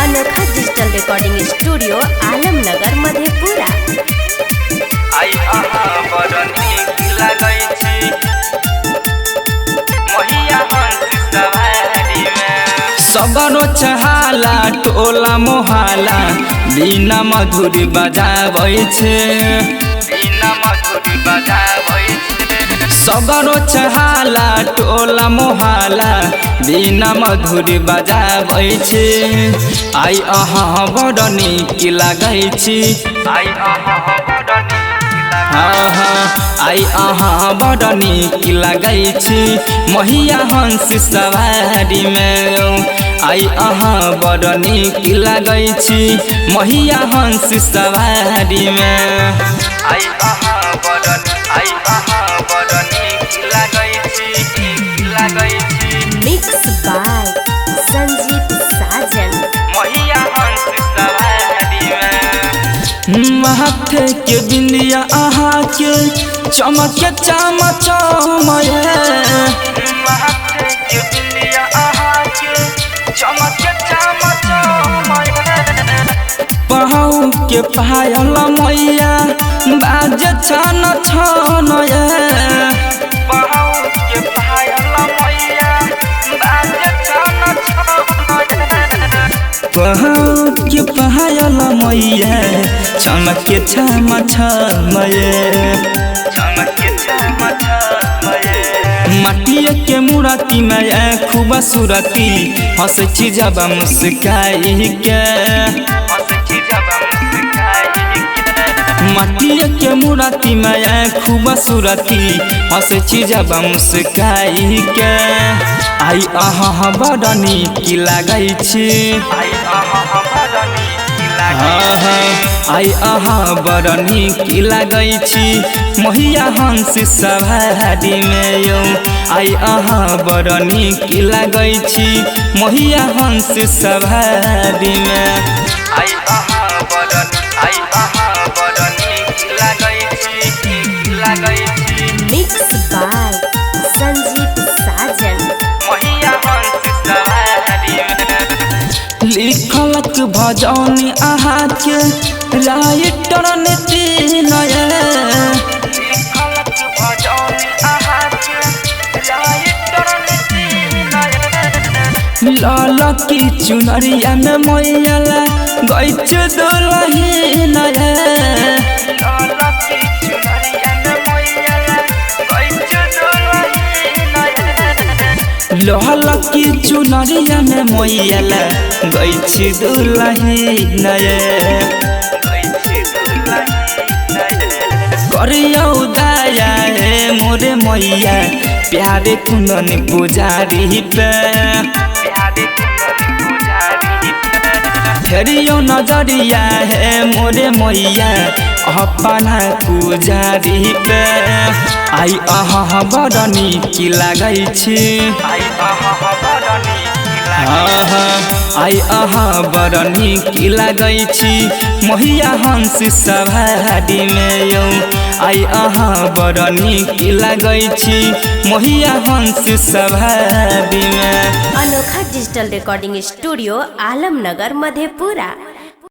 अनोखा digital recording studio Alamnagar Madhepura. सगरो चहाला टोला मोहाला बिना मधुरी बजाबै छे, सगरो चहाला टोला मोहाला बिना मधुरी बजाबै छे। आई अहाँ बड़ नीक लागै छी, आई अहाँ बड़ नीक लागै छी महिया हंस सवारी में। आई अहाँ बड़ नीक लागै छी महिया हंस सवारी में। आई अहाँ बड़ नीक लागै छी। मिक्स बाय संजीत साजन। महिया हंस सवारी में माथे के बिंदिया अहाँ के चमके चमचमय, माथे के बिंदिया अहाँ के चमके चमचमय। पाँव के पायल मैया बाजे छन छनय, पाँव के पायल मैया बाजे छन छनय। पाँव के पायल मैया चमके छम छमय, चमके छम छमय। माटिया के मूर्ति में खूब सूरती हंस छी जब मुस्काई के, माटिया के मूर्ति में खूब सूरती हंस छी जब मुस्काई के। आई अहाँ बड़ नीक लागै छी, आई अहाँ बड़ नीक लागै छी महिया हंस सवारी में। आई अहाँ बड़ नीक लागै छी महिया हंस सवारी में। आई अहाँ बड़ नीक लागै छी। मिक्स बाय संजीत साजन। महिया हंस सवारी में लिखलक भजन अहाँ के राइटर नितिनय, लिखलक भजन अहाँ के राइटर नितिनय। लाल की चुनरिया में मैया गैच दुलहिनय, लाल की चुनरिया में मैया गैच दुलहिनय। लाल की चुनरिया में मैया गैच दुलहिनय। करिया उदाया है मोरे मैया प्यारे कुंदन पुजारी पे, फेरियो नजरिया है मोरे मैया अपना पुजारी पे। आई अहाँ बड़ नीक लागै छी, आई अहाँ बड़ नीक लागै छी महिया हंस सवारी में। आई अहाँ बड़ नीक लागै छी महिया हंस सवारी में। अनोखा digital recording studio Alamnagar Madhepura.